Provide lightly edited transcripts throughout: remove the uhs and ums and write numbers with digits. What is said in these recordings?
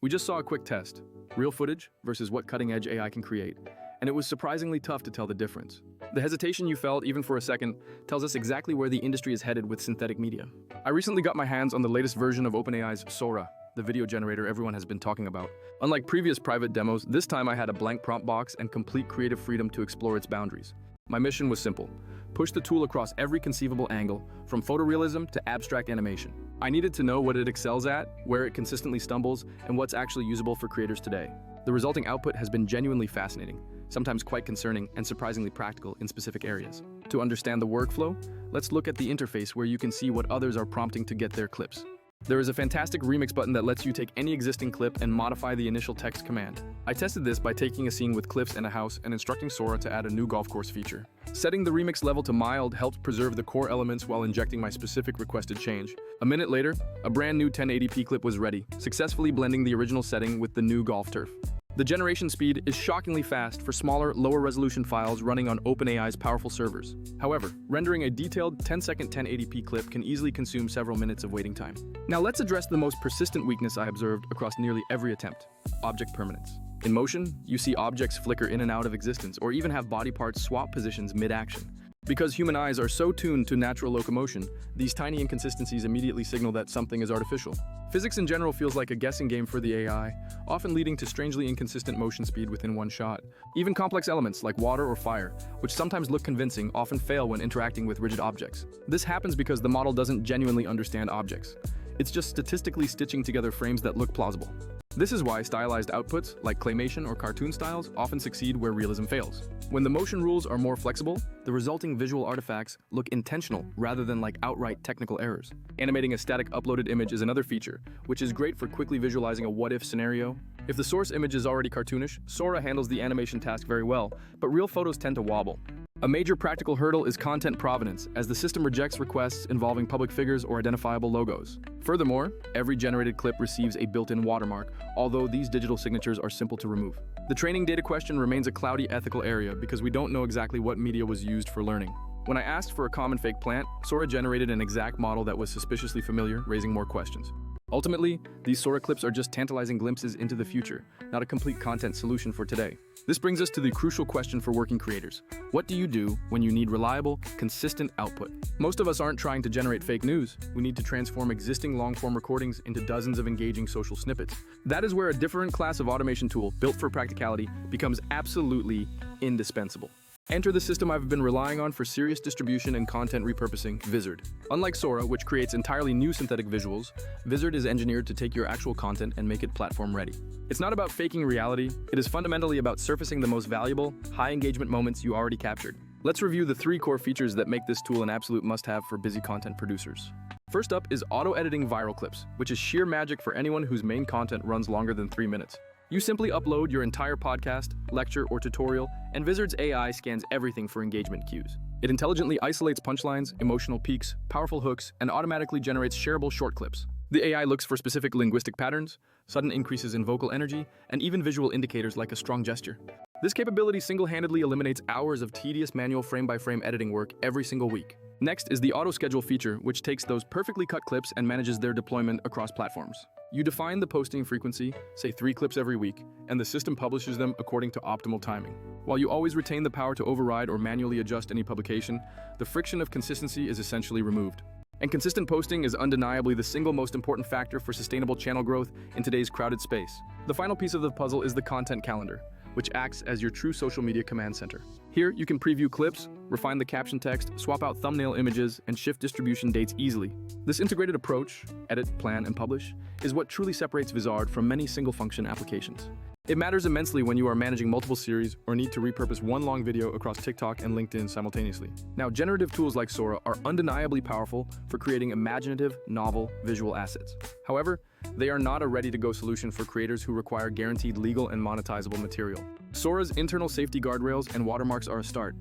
We just saw a quick test, real footage versus what cutting-edge AI can create, and it was surprisingly tough to tell the difference. The hesitation you felt, even for a second, tells us exactly where the industry is headed with synthetic media. I recently got my hands on the latest version of OpenAI's Sora, the video generator everyone has been talking about. Unlike previous private demos, this time I had a blank prompt box and complete creative freedom to explore its boundaries. My mission was simple: push the tool across every conceivable angle, from photorealism to abstract animation. I needed to know what it excels at, where it consistently stumbles, and what's actually usable for creators today. The resulting output has been genuinely fascinating, sometimes quite concerning, and surprisingly practical in specific areas. To understand the workflow, let's look at the interface where you can see what others are prompting to get their clips. There is a fantastic remix button that lets you take any existing clip and modify the initial text command. I tested this by taking a scene with cliffs and a house and instructing Sora to add a new golf course feature. Setting the remix level to mild helped preserve the core elements while injecting my specific requested change. A minute later, a brand new 1080p clip was ready, successfully blending the original setting with the new golf turf. The generation speed is shockingly fast for smaller, lower-resolution files running on OpenAI's powerful servers. However, rendering a detailed 10-second 1080p clip can easily consume several minutes of waiting time. Now let's address the most persistent weakness I observed across nearly every attempt: object permanence. In motion, you see objects flicker in and out of existence, or even have body parts swap positions mid-action. Because human eyes are so tuned to natural locomotion, these tiny inconsistencies immediately signal that something is artificial. Physics in general feels like a guessing game for the AI, often leading to strangely inconsistent motion speed within one shot. Even complex elements like water or fire, which sometimes look convincing, often fail when interacting with rigid objects. This happens because the model doesn't genuinely understand objects. It's just statistically stitching together frames that look plausible. This is why stylized outputs, like claymation or cartoon styles, often succeed where realism fails. When the motion rules are more flexible, the resulting visual artifacts look intentional rather than like outright technical errors. Animating a static uploaded image is another feature, which is great for quickly visualizing a what-if scenario. If the source image is already cartoonish, Sora handles the animation task very well, but real photos tend to wobble. A major practical hurdle is content provenance, as the system rejects requests involving public figures or identifiable logos. Furthermore, every generated clip receives a built-in watermark, although these digital signatures are simple to remove. The training data question remains a cloudy ethical area because we don't know exactly what media was used for learning. When I asked for a common fake plant, Sora generated an exact model that was suspiciously familiar, raising more questions. Ultimately, these Sora clips are just tantalizing glimpses into the future, not a complete content solution for today. This brings us to the crucial question for working creators. What do you do when you need reliable, consistent output? Most of us aren't trying to generate fake news. We need to transform existing long-form recordings into dozens of engaging social snippets. That is where a different class of automation tool built for practicality becomes absolutely indispensable. Enter the system I've been relying on for serious distribution and content repurposing, Vizard. Unlike Sora, which creates entirely new synthetic visuals, Vizard is engineered to take your actual content and make it platform ready. It's not about faking reality, it is fundamentally about surfacing the most valuable, high-engagement moments you already captured. Let's review the 3 core features that make this tool an absolute must-have for busy content producers. First up is auto-editing viral clips, which is sheer magic for anyone whose main content runs longer than 3 minutes. You simply upload your entire podcast, lecture, or tutorial, and Vizard's AI scans everything for engagement cues. It intelligently isolates punchlines, emotional peaks, powerful hooks, and automatically generates shareable short clips. The AI looks for specific linguistic patterns, sudden increases in vocal energy, and even visual indicators like a strong gesture. This capability single-handedly eliminates hours of tedious manual frame-by-frame editing work every single week. Next is the auto-schedule feature, which takes those perfectly cut clips and manages their deployment across platforms. You define the posting frequency, say 3 clips every week, and the system publishes them according to optimal timing. While you always retain the power to override or manually adjust any publication, the friction of consistency is essentially removed. And consistent posting is undeniably the single most important factor for sustainable channel growth in today's crowded space. The final piece of the puzzle is the content calendar, which acts as your true social media command center. Here, you can preview clips, refine the caption text, swap out thumbnail images, and shift distribution dates easily. This integrated approach, edit, plan, and publish, is what truly separates Vizard from many single-function applications. It matters immensely when you are managing multiple series or need to repurpose one long video across TikTok and LinkedIn simultaneously. Now, generative tools like Sora are undeniably powerful for creating imaginative, novel, visual assets. However, they are not a ready-to-go solution for creators who require guaranteed legal and monetizable material. Sora's internal safety guardrails and watermarks are a start,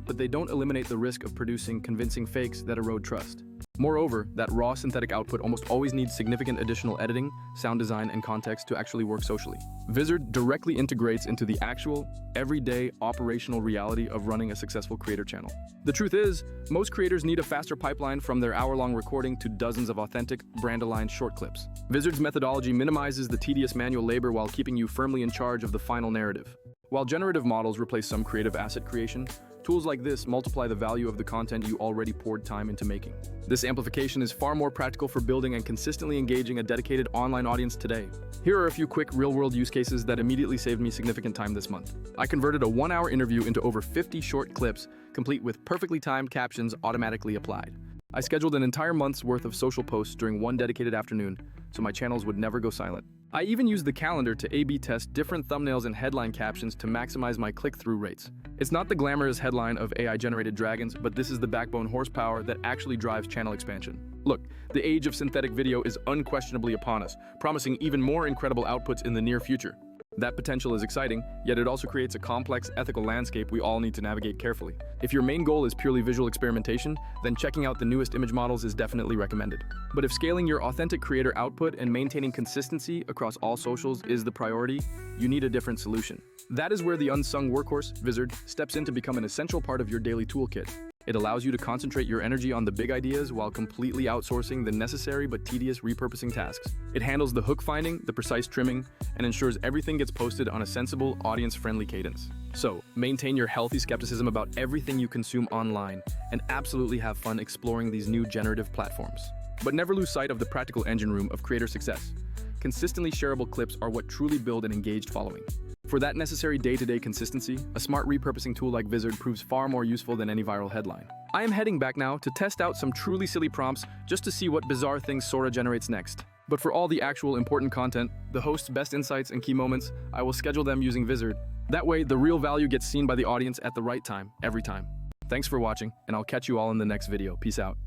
but they don't eliminate the risk of producing convincing fakes that erode trust. Moreover, that raw synthetic output almost always needs significant additional editing, sound design, and context to actually work socially. Vizard directly integrates into the actual, everyday, operational reality of running a successful creator channel. The truth is, most creators need a faster pipeline from their hour-long recording to dozens of authentic, brand-aligned short clips. Vizard's methodology minimizes the tedious manual labor while keeping you firmly in charge of the final narrative. While generative models replace some creative asset creation, tools like this multiply the value of the content you already poured time into making. This amplification is far more practical for building and consistently engaging a dedicated online audience today. Here are a few quick real-world use cases that immediately saved me significant time this month. I converted a 1-hour interview into over 50 short clips, complete with perfectly timed captions automatically applied. I scheduled an entire month's worth of social posts during one dedicated afternoon, so my channels would never go silent. I even used the calendar to A/B test different thumbnails and headline captions to maximize my click-through rates. It's not the glamorous headline of AI-generated dragons, but this is the backbone horsepower that actually drives channel expansion. Look, the age of synthetic video is unquestionably upon us, promising even more incredible outputs in the near future. That potential is exciting, yet it also creates a complex ethical landscape we all need to navigate carefully. If your main goal is purely visual experimentation, then checking out the newest image models is definitely recommended. But if scaling your authentic creator output and maintaining consistency across all socials is the priority, you need a different solution. That is where the unsung workhorse, Vizard, steps in to become an essential part of your daily toolkit. It allows you to concentrate your energy on the big ideas while completely outsourcing the necessary but tedious repurposing tasks. It handles the hook finding, the precise trimming, and ensures everything gets posted on a sensible, audience-friendly cadence. So, maintain your healthy skepticism about everything you consume online and absolutely have fun exploring these new generative platforms. But never lose sight of the practical engine room of creator success. Consistently shareable clips are what truly build an engaged following. For that necessary day-to-day consistency, a smart repurposing tool like Vizard proves far more useful than any viral headline. I am heading back now to test out some truly silly prompts just to see what bizarre things Sora generates next. But for all the actual important content, the host's best insights and key moments, I will schedule them using Vizard. That way, the real value gets seen by the audience at the right time, every time. Thanks for watching, and I'll catch you all in the next video. Peace out.